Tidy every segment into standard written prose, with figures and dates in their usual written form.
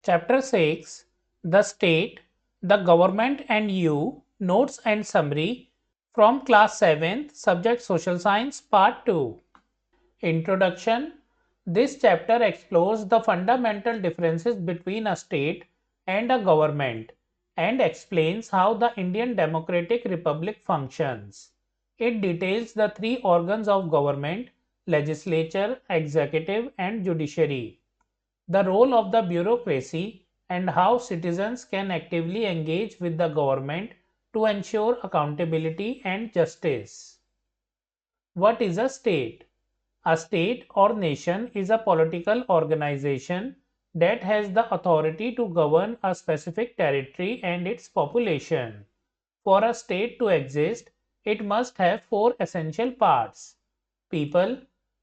Chapter 6, The State, the Government and You, Notes and Summary from Class 7th, Subject Social Science, Part 2. Introduction. This chapter explores the fundamental differences between a state and a government and explains how the Indian Democratic Republic functions. It details the three organs of government: legislature, executive, and judiciary, the role of the bureaucracy, and how citizens can actively engage with the government to ensure accountability and justice. What is a state? A state or nation is a political organization that has the authority to govern a specific territory and its population. For a state to exist, it must have four essential parts: people,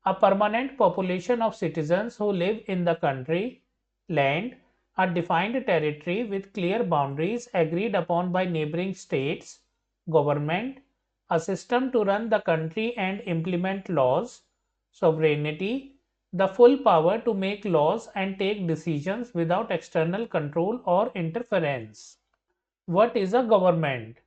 a permanent population of citizens who live in the country; land, a defined territory with clear boundaries agreed upon by neighboring states; government, a system to run the country and implement laws; sovereignty, the full power to make laws and take decisions without external control or interference. What is a government?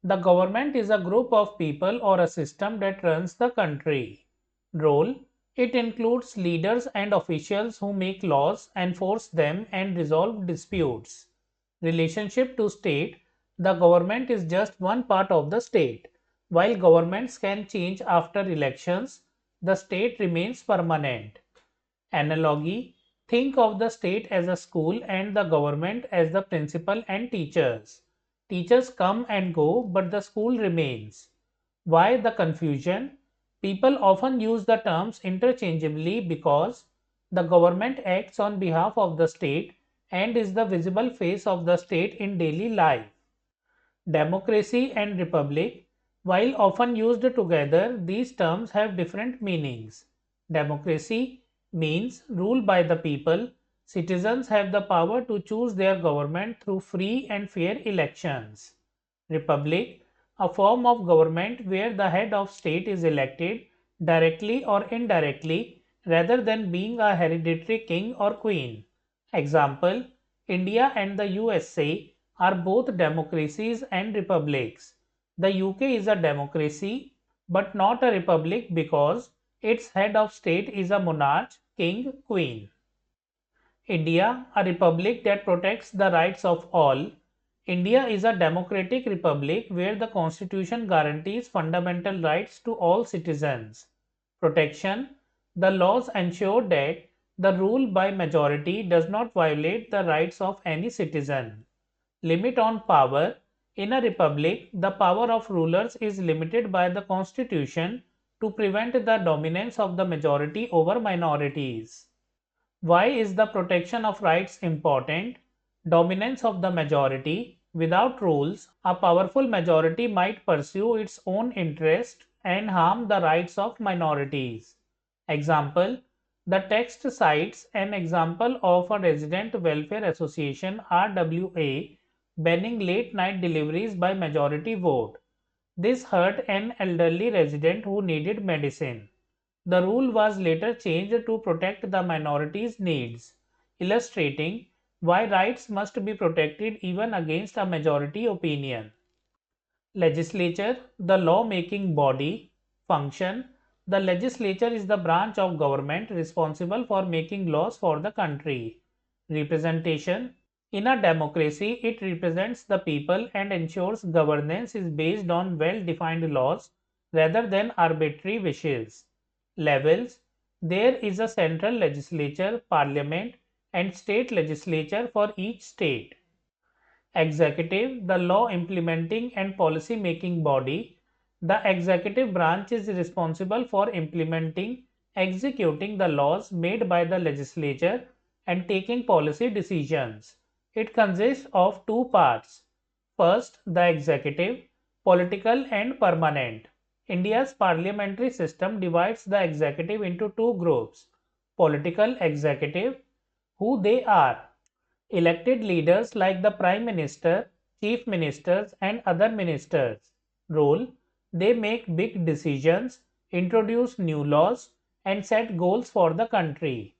The government is a group of people or a system that runs the country. Role: it includes leaders and officials who make laws, enforce them, and resolve disputes. Relationship to state: the government is just one part of the state. While governments can change after elections, the state remains permanent. Analogy: think of the state as a school and the government as the principal and teachers. Teachers come and go, but the school remains. Why the confusion? People often use the terms interchangeably because the government acts on behalf of the state and is the visible face of the state in daily life. Democracy and republic: while often used together, these terms have different meanings. Democracy means rule by the people. Citizens have the power to choose their government through free and fair elections. Republic, a form of government where the head of state is elected directly or indirectly rather than being a hereditary king or queen. Example: India and the USA are both democracies and republics. The UK is a democracy but not a republic because its head of state is a monarch, king, queen. India, a republic that protects the rights of all. India is a democratic republic where the constitution guarantees fundamental rights to all citizens. Protection: the laws ensure that the rule by majority does not violate the rights of any citizen. Limit on power: in a republic, the power of rulers is limited by the constitution to prevent the dominance of the majority over minorities. Why is the protection of rights important? Dominance of the majority: without rules, a powerful majority might pursue its own interest and harm the rights of minorities. Example: the text cites an example of a resident welfare association (RWA) banning late night deliveries by majority vote. This hurt an elderly resident who needed medicine. The rule was later changed to protect the minority's needs, illustrating why rights must be protected even against a majority opinion. Legislature, the law-making body. Function: the legislature is the branch of government responsible for making laws for the country. Representation: in a democracy, it represents the people and ensures governance is based on well-defined laws rather than arbitrary wishes. Levels: there is a central legislature, parliament, and state legislature for each state. Executive, the law implementing and policy making body. The executive branch is responsible for implementing, executing the laws made by the legislature and taking policy decisions. It consists of two parts. First, the executive, political and permanent. India's parliamentary system divides the executive into two groups: political executive, who they are: elected leaders like the Prime Minister, Chief Ministers, and other ministers. Role: they make big decisions, introduce new laws, and set goals for the country.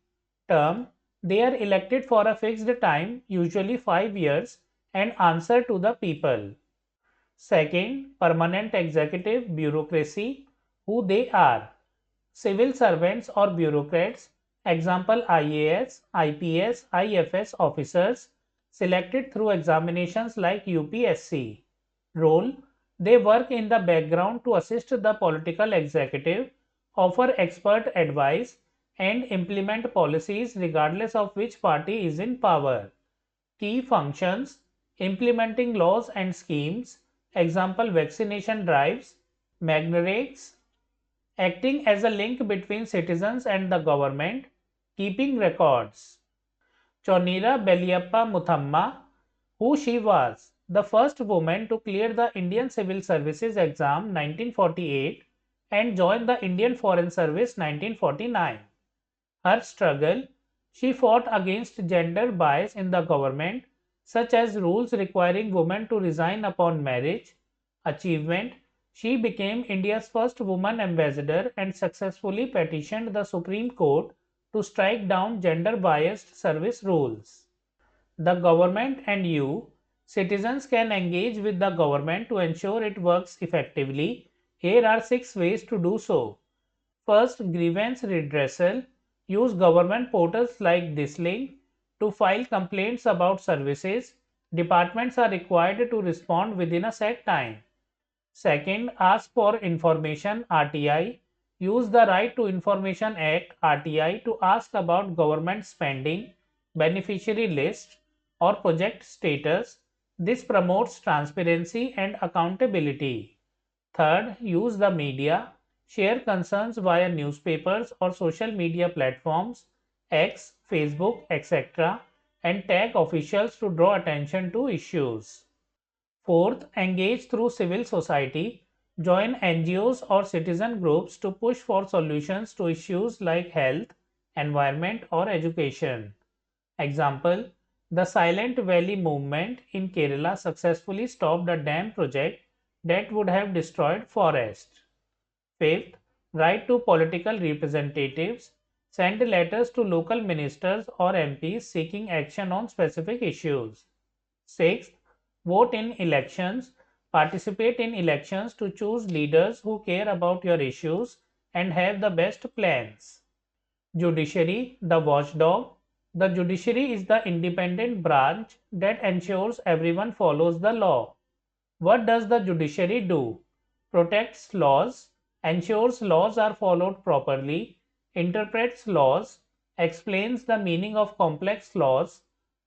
Term: They are elected for a fixed time, usually 5 years, and answer to the people. Second, permanent executive bureaucracy, who they are. Civil servants or bureaucrats, example IAS, IPS, IFS officers, selected through examinations like UPSC. Role: they work in the background to assist the political executive, offer expert advice, and implement policies regardless of which party is in power. Key functions: implementing laws and schemes, example vaccination drives, Magnarakes, acting as a link between citizens and the government, keeping records. Chonira Belliappa Muthamma, who she was, the first woman to clear the Indian Civil Services exam 1948 and join the Indian Foreign Service 1949. Her struggle: she fought against gender bias in the government, such as rules requiring women to resign upon marriage. Achievement: she became India's first woman ambassador and successfully petitioned the Supreme Court to strike down gender biased service rules. The government and you. Citizens can engage with the government to ensure it works effectively. Here are 6 ways to do so. First, grievance redressal. Use government portals like this link to file complaints about services. Departments are required to respond within a set time. Second, ask for information RTI. Use the Right to Information Act RTI to ask about government spending, beneficiary list, or project status. This promotes transparency and accountability. Third, use the media. Share concerns via newspapers or social media platforms, X, Facebook, etc., and tag officials to draw attention to issues. Fourth, engage through civil society. Join NGOs or citizen groups to push for solutions to issues like health, environment, or education. Example: the Silent Valley movement in Kerala successfully stopped a dam project that would have destroyed forests. Fifth, write to political representatives. Send letters to local ministers or MPs seeking action on specific issues. Sixth, vote in elections. Participate in elections to choose leaders who care about your issues and have the best plans. Judiciary, the watchdog. The judiciary is the independent branch that ensures everyone follows the law. What does the judiciary do? Protects laws, ensures laws are followed properly, interprets laws, explains the meaning of complex laws,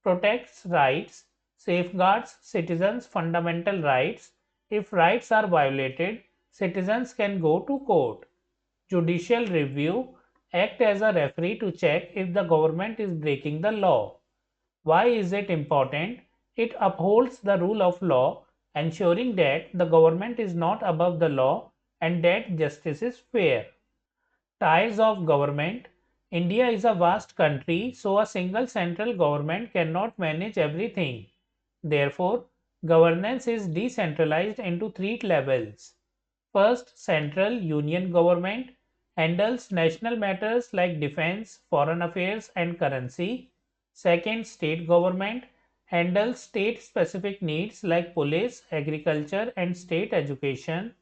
protects rights, safeguards citizens' fundamental rights. If rights are violated, citizens can go to court. Judicial review: act as a referee to check if the government is breaking the law. Why is it important? It upholds the rule of law, ensuring that the government is not above the law and that justice is fair. Tiers of government. India is a vast country, so a single central government cannot manage everything. Therefore, governance is decentralized into 3 levels. First, central union government handles national matters like defense, foreign affairs, and currency. Second, state government handles state specific needs like police, agriculture, and state education.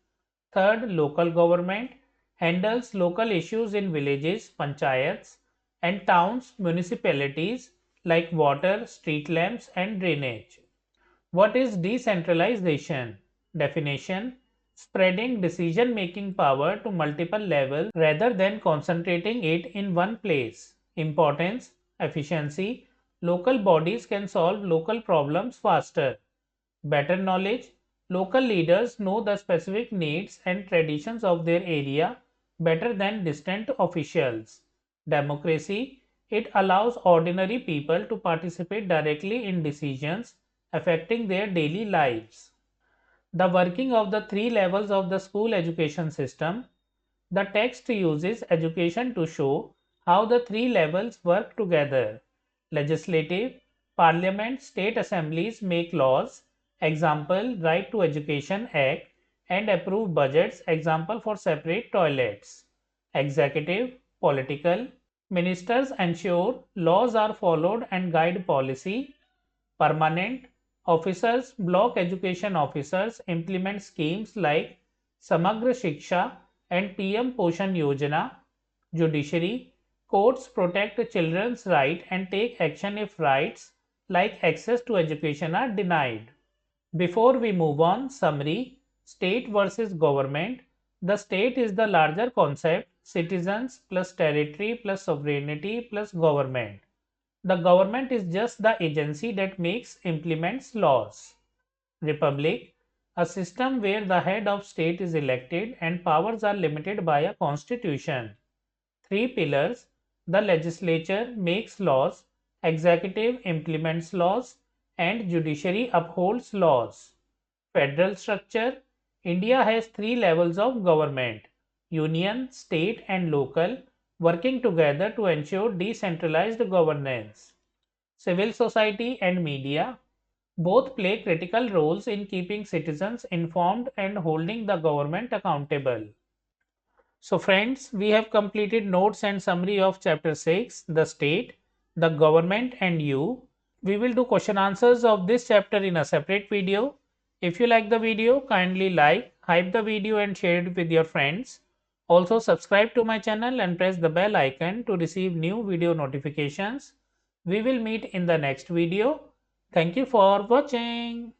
Third, local government handles local issues in villages, panchayats, and towns, municipalities like water, street lamps, and drainage. What is decentralization? Definition: spreading decision making power to multiple levels rather than concentrating it in one place. Importance: efficiency. Local bodies can solve local problems faster. Better knowledge. Local leaders know the specific needs and traditions of their area better than distant officials. Democracy. It allows ordinary people to participate directly in decisions affecting their daily lives. The working of the 3 levels of the school education system. The text uses education to show how the 3 levels work together. Legislative: Parliament, state assemblies make laws, example Right to Education Act, and approve budgets, example for separate toilets. Executive: Political: Ministers ensure laws are followed and guide policy. Permanent officers, block education officers implement schemes like Samagra Shiksha and PM Poshan Yojana. Judiciary, courts protect children's rights and take action if rights like access to education are denied. Before we move on, summary, state versus government. The state is the larger concept, citizens plus territory plus sovereignty plus government. The government is just the agency that implements laws. Republic, a system where the head of state is elected and powers are limited by a constitution. Three pillars: the legislature makes laws, executive implements laws, and judiciary upholds laws. Federal structure: India has three levels of government: union, state, and local, working together to ensure decentralized governance. Civil society and media both play critical roles in keeping citizens informed and holding the government accountable. So friends, we have completed notes and summary of chapter 6, the state, the government and you. We will do question answers of this chapter in a separate video. If you like the video, kindly like, hype the video and share it with your friends. Also subscribe to my channel and press the bell icon to receive new video notifications. We will meet in the next video. Thank you for watching.